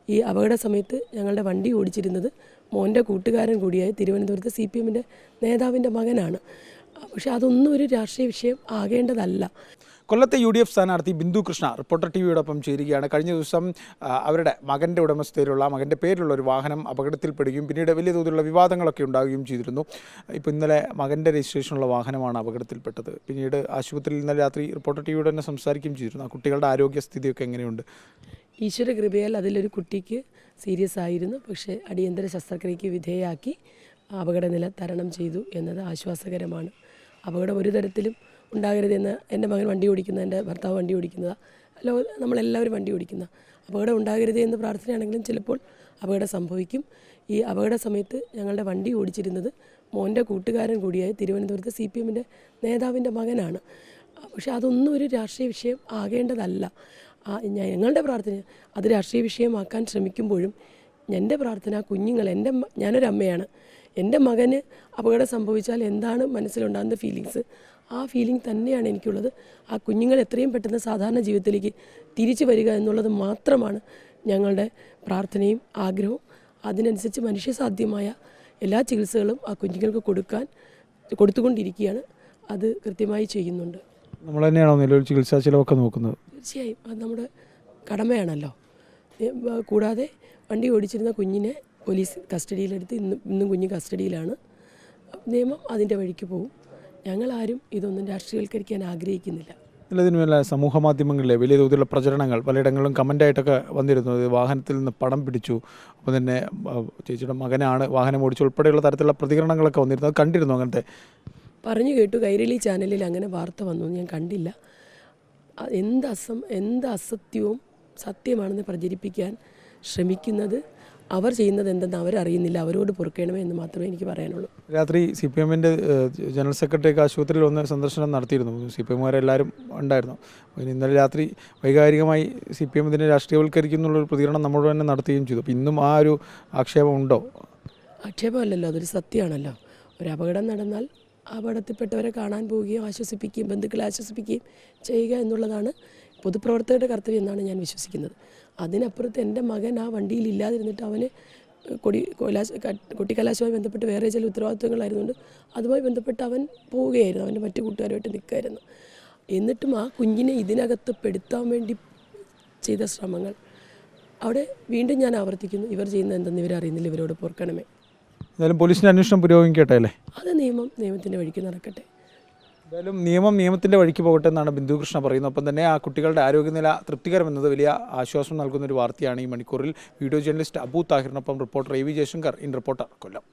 ഈ അപകട സമയത്ത് ഞങ്ങളുടെ വണ്ടി ഓടിച്ചിരുന്നത് മോൻ്റെ കൂട്ടുകാരൻ കൂടിയായ തിരുവനന്തപുരത്ത് CPM നേതാവിൻ്റെ മകനാണ്. പക്ഷേ അതൊന്നും ഒരു രാഷ്ട്രീയ വിഷയം ആകേണ്ടതല്ല. കൊല്ലത്തെ UDF സ്ഥാനാർത്ഥി ബിന്ദു കൃഷ്ണ റിപ്പോർട്ടർ TVയോടൊപ്പം ചേരുകയാണ്. കഴിഞ്ഞ ദിവസം അവരുടെ മകൻ്റെ ഉടമസ്ഥതയിലുള്ള മകൻ്റെ പേരിലുള്ള ഒരു വാഹനം അപകടത്തിൽപ്പെടുകയും പിന്നീട് വലിയ തോതിലുള്ള വിവാദങ്ങളൊക്കെ ഉണ്ടാവുകയും ചെയ്തിരുന്നു. ഇപ്പോൾ ഇന്നലെ മകൻ്റെ രജിസ്ട്രേഷനുള്ള വാഹനമാണ് അപകടത്തിൽപ്പെട്ടത്. പിന്നീട് ആശുപത്രിയിൽ ഇന്നലെ രാത്രി റിപ്പോർട്ടർ TVയോട് തന്നെ സംസാരിക്കുകയും ചെയ്തിരുന്നു. ആ കുട്ടികളുടെ ആരോഗ്യസ്ഥിതിയൊക്കെ എങ്ങനെയുണ്ട്? ഈശ്വര കൃപയാൽ അതിലൊരു കുട്ടിക്ക് സീരിയസ് ആയിരുന്നു. പക്ഷേ അടിയന്തര ശസ്ത്രക്രിയയ്ക്ക് വിധേയമാക്കി അപകടനില തരണം ചെയ്തു എന്നത് ആശ്വാസകരമാണ്. അപകടം ഒരു തരത്തിലും ഉണ്ടാകരുതെന്ന് എൻ്റെ മകൻ വണ്ടി ഓടിക്കുന്ന, എൻ്റെ ഭർത്താവ് വണ്ടി ഓടിക്കുന്നതാണ്, നമ്മളെല്ലാവരും വണ്ടി ഓടിക്കുന്ന, അപകടം ഉണ്ടാകരുതേ എന്ന് പ്രാർത്ഥനയാണെങ്കിലും ചിലപ്പോൾ അപകടം സംഭവിക്കും. ഈ അപകട സമയത്ത് ഞങ്ങളുടെ വണ്ടി ഓടിച്ചിരുന്നത് മോൻ്റെ കൂട്ടുകാരൻ കൂടിയായ തിരുവനന്തപുരത്ത് CPM നേതാവിൻ്റെ മകനാണ്. പക്ഷേ അതൊന്നും ഒരു രാഷ്ട്രീയ വിഷയം ആകേണ്ടതല്ല. ഞങ്ങളുടെ പ്രാർത്ഥന അത് രാഷ്ട്രീയ വിഷയമാക്കാൻ ശ്രമിക്കുമ്പോഴും എൻ്റെ പ്രാർത്ഥന കുഞ്ഞുങ്ങൾ, ഞാനൊരമ്മയാണ്, എൻ്റെ മകന് അപകടം സംഭവിച്ചാൽ എന്താണ് മനസ്സിലുണ്ടാകുന്ന ഫീലിങ്സ്, ആ ഫീലിംഗ് തന്നെയാണ് എനിക്കുള്ളത്. ആ കുഞ്ഞുങ്ങൾ എത്രയും പെട്ടെന്ന് സാധാരണ ജീവിതത്തിലേക്ക് തിരിച്ചു വരിക എന്നുള്ളത് മാത്രമാണ് ഞങ്ങളുടെ പ്രാർത്ഥനയും ആഗ്രഹവും. അതിനനുസരിച്ച് മനുഷ്യസാധ്യമായ എല്ലാ ചികിത്സകളും ആ കുഞ്ഞുങ്ങൾക്ക് കൊടുത്തുകൊണ്ടിരിക്കുകയാണ്. അത് കൃത്യമായി ചെയ്യുന്നുണ്ട്. നമ്മൾ തന്നെയാണോ നിലവിൽ ചികിത്സാ ചിലവൊക്കെ നോക്കുന്നത്? തീർച്ചയായും അത് നമ്മുടെ കടമയാണല്ലോ. കൂടാതെ വണ്ടി ഓടിച്ചിരുന്ന കുഞ്ഞിനെ പോലീസ് കസ്റ്റഡിയിലെടുത്ത് ഇന്നും കുഞ്ഞ് കസ്റ്റഡിയിലാണ്. നിയമം അതിൻ്റെ വഴിക്ക് പോകും. ഞങ്ങളാരും ഇതൊന്നും രാഷ്ട്രീയവൽക്കരിക്കാൻ ആഗ്രഹിക്കുന്നില്ല. ഇതിനുമല്ല സമൂഹ മാധ്യമങ്ങളിലെ വലിയ തോതിലുള്ള പ്രചരണങ്ങൾ പലയിടങ്ങളിലും കമൻ്റായിട്ടൊക്കെ വന്നിരുന്നു. വാഹനത്തിൽ നിന്ന് പടം പിടിച്ചു, അപ്പോൾ തന്നെ ചേച്ചിയുടെ മകനാണ് വാഹനം ഓടിച്ചു ഉൾപ്പെടെയുള്ള തരത്തിലുള്ള പ്രതികരണങ്ങളൊക്കെ വന്നിരുന്നു. അത് കണ്ടിരുന്നു? അങ്ങനത്തെ പറഞ്ഞു കേട്ടു. കൈരളി ചാനലിൽ അങ്ങനെ വാർത്ത വന്നു, ഞാൻ കണ്ടില്ല. എന്ത് അസത്യവും സത്യമാണെന്ന് പ്രചരിപ്പിക്കാൻ ശ്രമിക്കുന്നത് അവർ ചെയ്യുന്നത് എന്തെന്ന് അവരറിയുന്നില്ല. അവരോട് പൊറുക്കണമേ എന്ന് മാത്രമേ എനിക്ക് പറയാനുള്ളൂ. രാത്രി CPM ജനറൽ സെക്രട്ടറിയൊക്കെ ആശുപത്രിയിൽ വന്ന് സന്ദർശനം നടത്തിയിരുന്നു. CPM-കാരെല്ലാവരും ഉണ്ടായിരുന്നു. ഇന്നലെ രാത്രി വൈകാരികമായി CPM ഇതിനെ രാഷ്ട്രീയവൽക്കരിക്കുന്നുള്ളൊരു പ്രതികരണം നമ്മളോട് തന്നെ നടത്തുകയും ചെയ്തു. അപ്പോൾ ഇന്നും ആ ഒരു ആക്ഷേപം ഉണ്ടോ? ആക്ഷേപമല്ലല്ലോ, അതൊരു സത്യമാണല്ലോ. ഒരു അപകടം നടന്നാൽ അപകടത്തിൽപ്പെട്ടവരെ കാണാൻ പോവുകയും ആശ്വസിപ്പിക്കുകയും ബന്ധുക്കളെ ആശ്വസിപ്പിക്കുകയും ചെയ്യുക എന്നുള്ളതാണ് പൊതുപ്രവർത്തകരുടെ കർത്തവ്യം എന്നാണ് ഞാൻ വിശ്വസിക്കുന്നത്. അതിനപ്പുറത്ത് എൻ്റെ മകൻ ആ വണ്ടിയിൽ ഇല്ലാതിരുന്നിട്ട് അവന് കൊട്ടിക്കലാശവുമായി ബന്ധപ്പെട്ട് വേറെ ചില ഉത്തരവാദിത്വങ്ങളായിരുന്നുകൊണ്ട് അതുമായി ബന്ധപ്പെട്ട് അവൻ പോവുകയായിരുന്നു, അവൻ്റെ മറ്റു കൂട്ടുകാരുമായിട്ട് നിൽക്കുകയായിരുന്നു. എന്നിട്ടും ആ കുഞ്ഞിനെ ഇതിനകത്ത് പെടുത്താൻ വേണ്ടി ചെയ്ത ശ്രമങ്ങൾ അവിടെ വീണ്ടും ഞാൻ ആവർത്തിക്കുന്നു. ഇവർ ചെയ്യുന്നത് എന്തെന്ന് ഇവരറിയുന്നില്ല. ഇവരോട് പൊറുക്കണമേ. എന്തായാലും പോലീസിൻ്റെ അന്വേഷണം പുരോഗമിക്കട്ടെ അല്ലേ? അത് നിയമത്തിൻ്റെ വഴിക്ക് നടക്കട്ടെ. എന്തായാലും നിയമത്തിൻ്റെ വഴിക്ക് പോകട്ടെ എന്നാണ് ബിന്ദു കൃഷ്ണ പറയുന്നത്. ഒപ്പം തന്നെ ആ കുട്ടികളുടെ ആരോഗ്യനില തൃപ്തികരമെന്നത് വലിയ ആശ്വാസം നൽകുന്നൊരു വാർത്തയാണ്. ഈ മണിക്കൂറിൽ വീഡിയോ ജേർണലിസ്റ്റ് അബു താഹിറിനൊപ്പം reporter AV Jayashankar, in reporter, Kollam.